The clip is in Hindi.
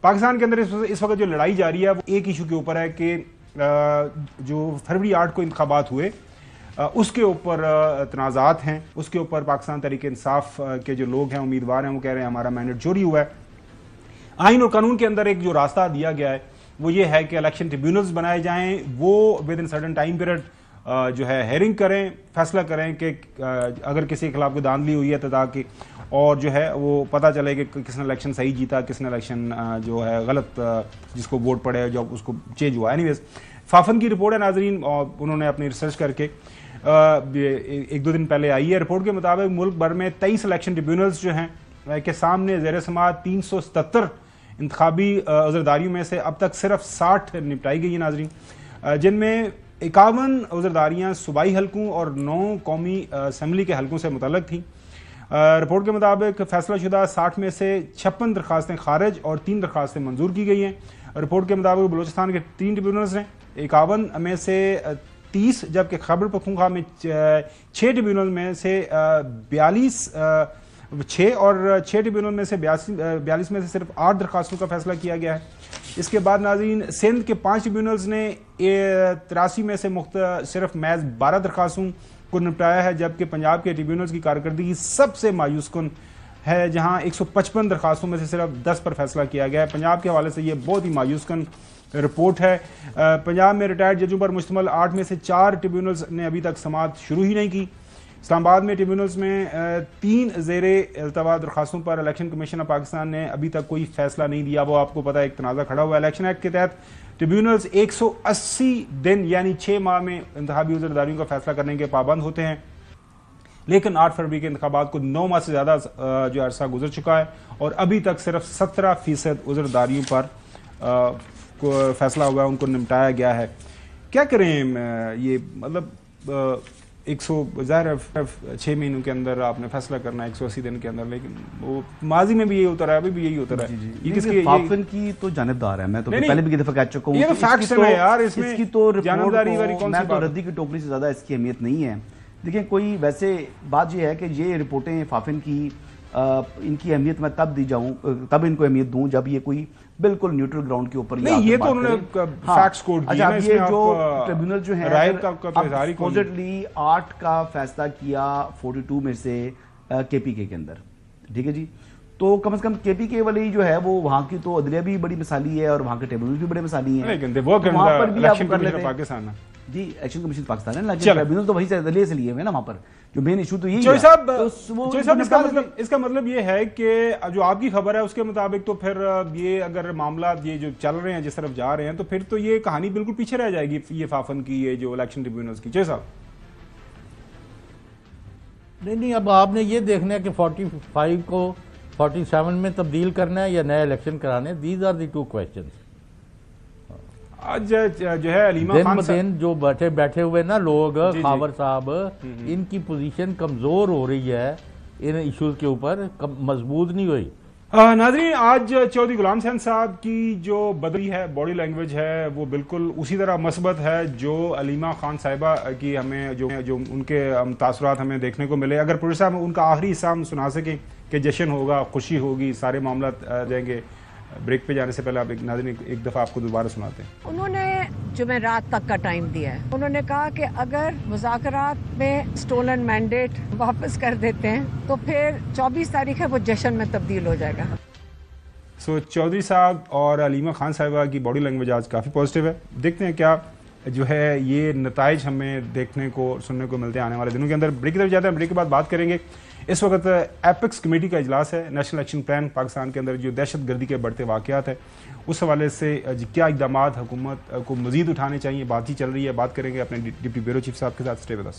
पाकिस्तान के अंदर इस वक्त जो लड़ाई जारी है वो एक इशू के ऊपर है कि जो फरवरी 8 को इंतखाबात हुए उसके ऊपर तनाज़ात हैं, उसके ऊपर पाकिस्तान तहरीक इंसाफ के जो लोग हैं, उम्मीदवार हैं, वो कह रहे हैं हमारा मैंडेट चोरी हुआ है। आइन और कानून के अंदर एक जो रास्ता दिया गया है वो ये है कि इलेक्शन ट्रिब्यूनल्स बनाए जाएं, वो with in certain time period जो है हेयरिंग करें, फैसला करें कि अगर किसी के खिलाफ कोई धांधली हुई है तो ताकि और जो है वो पता चले कि किसने इलेक्शन सही जीता, किसने इलेक्शन जो है गलत जिसको वोट पड़े जो उसको चेंज हुआ। एनीवेज फाफन की रिपोर्ट है नाजरीन, और उन्होंने अपनी रिसर्च करके एक दो दिन पहले आई है। रिपोर्ट के मुताबिक मुल्क भर में 23 इलेक्शन ट्रिब्यूनल्स जो हैं के सामने ज़ेर समाअत 377 इंतखाबी उज़रदारियों में से अब तक सिर्फ 60 निपटाई गई है नाजरीन, जिनमें 51 उज़रदारियाँ सूबाई हलकों और 9 कौमी असम्बली के हलकों से मुतल्लक थी। रिपोर्ट के मुताबिक फैसलाशुदा 60 में से 56 दरखास्तें खारिज और 3 दरखास्तें मंजूर की गई हैं। रिपोर्ट के मुताबिक बलूचिस्तान के 3 ट्रिब्यूनल्स हैं, 51 में से 30, जबकि खैबर पख्तूनख्वा में 6 ट्रिब्यूनल में से 42 6 और 6 ट्रिब्यूनल में से 42 में से सिर्फ 8 दरखास्तों का फैसला किया गया है। इसके बाद नाज़रीन सिंध के 5 ट्रिब्यूनल्स ने 83 में से सिर्फ महज 12 दरखास्तों को निपटाया है, जबकि पंजाब के ट्रिब्यूनल्स की कारकर्दगी सबसे मायूस कुन है, जहां 155 दरखास्तों में से सिर्फ 10 पर फैसला किया गया है। पंजाब के हवाले से ये बहुत ही मायूस कुन रिपोर्ट है। पंजाब में रिटायर्ड जजों पर मुश्तमिल 8 में से 4 ट्रिब्यूनल्स ने अभी तक समाअत शुरू ही नहीं की। इस्लामाबाद में ट्रिब्यूनल्स में 3 ज़ेरे इल्तवा दरखास्तों पर इलेक्शन कमीशन ऑफ पाकिस्तान ने अभी तक कोई फैसला नहीं दिया। वो आपको पता है एक तनाज़ा खड़ा हुआ है। इलेक्शन एक्ट के तहत ट्रिब्यूनल्स 180 दिन यानी 6 माह में इंतखाबी उज़रदारियों का फैसला करने के पाबंद होते हैं, लेकिन 8 फरवरी के इंतखाबात को 9 माह से ज़्यादा जो अरसा गुजर चुका है और अभी तक सिर्फ 17% उज़रदारियों पर फैसला हुआ है, उनको निपटाया गया है। क्या करें ये मतलब 6 महीनों के अंदर आपने फैसला करना है 180 दिन के अंदर, लेकिन वो माजी में भी यही होता रहा है, अभी भी यही होता रहा है। ये किसकी फाफन की तो जानिबदार है, मैं तो पहले भी दफा कह चुका हूं। ये तो फैक्ट्स है यार, इसमें इसकी तो जानबदारी वाली कौन सी बात? रद्दी की टोकरी से ज्यादा इसकी अहमियत नहीं है। देखिए कोई वैसे बात यह है कि ये रिपोर्टें फाफिन की इनकी अहमियत मैं तब दी जाऊं, तब इनको अहमियत दूं जब ये कोई बिल्कुल न्यूट्रल ग्राउंड के ऊपर नहीं, ये तो उन्होंने फैक्ट्स कोड किया है। ये जो ट्रिब्यूनल जो है सपोजिटली 8 का फैसला किया 42 में से केपीके के अंदर, ठीक है जी, तो कम से कम केपीके वाली जो है वो वहां की तो अदलिया भी बड़ी मिसाली है और वहां के ट्रिब्यूनल भी बड़े मिसाली हैं, वहां पर भी आप कर लेते पाकिस्तान जी इलेक्शन कमीशन पाकिस्तान है, लेकिन ट्रिब्यूनल तो वही से अदलिया से लिए हुए ना, वहां पर जो मेन इशू तो यही है। इसका मतलब ये है कि जो आपकी खबर है उसके मुताबिक तो फिर ये अगर मामला ये जो चल रहे हैं जिस तरफ जा रहे हैं तो फिर तो ये कहानी बिल्कुल पीछे रह जाएगी ये फाफन की, ये जो इलेक्शन ट्रिब्यूनल्स की। जय साहब नहीं, अब आपने ये देखना है कि 45 को 47 में तब्दील करना है या नया इलेक्शन कराने। These are the 2 question. आज जो है अलीमा खान दिन जो बैठे हुए ना लोग, खावर साहब, इनकी पोजीशन कमजोर हो रही है इन इश्यूज के ऊपर, मजबूत नहीं हुई। नाज़रीन आज चौधरी गुलाम हुसैन साहब की जो बदली है, बॉडी लैंग्वेज है, वो बिल्कुल उसी तरह मस्बत है जो अलीमा खान साहिबा की हमें जो उनके तासुरात हमें देखने को मिले। अगर प्रोड्यूसर साहब उनका आखिरी हिस्सा हम सुना सकें कि जश्न होगा, खुशी होगी, सारे मामला जाएंगे। ब्रेक पे जाने से पहले आप नाज़रीन एक दफा आपको दोबारा सुनाते हैं। उन्होंने जुमेरात तक का टाइम दिया है। उन्होंने कहा कि अगर मुज़ाकरात में स्टोलन मैंडेट वापस कर देते हैं तो फिर 24 तारीख है वो जश्न में तब्दील हो जाएगा। चौधरी साहब और अलीमा खान साहिबा की बॉडी लैंग्वेज आज काफ़ी पॉजिटिव है। देखते हैं क्या जो है ये नताइज हमें देखने को सुनने को मिलते हैं आने वाले दिनों के अंदर। ब्रेक की तरफ जाते हैं, ब्रेक के बाद बात करेंगे। इस वक्त एपेक्स कमेटी का इजलास है, नेशनल एक्शन प्लान पाकिस्तान के अंदर जो दहशत गर्दी के बढ़ते वाक़यात है उस हवाले से क्या इक़दामात हुकूमत को मज़ीद उठाने चाहिए, बात ही चल रही है। बात करेंगे अपने डिप्टी ब्यूरो चीफ साहब के साथ। Stay with us.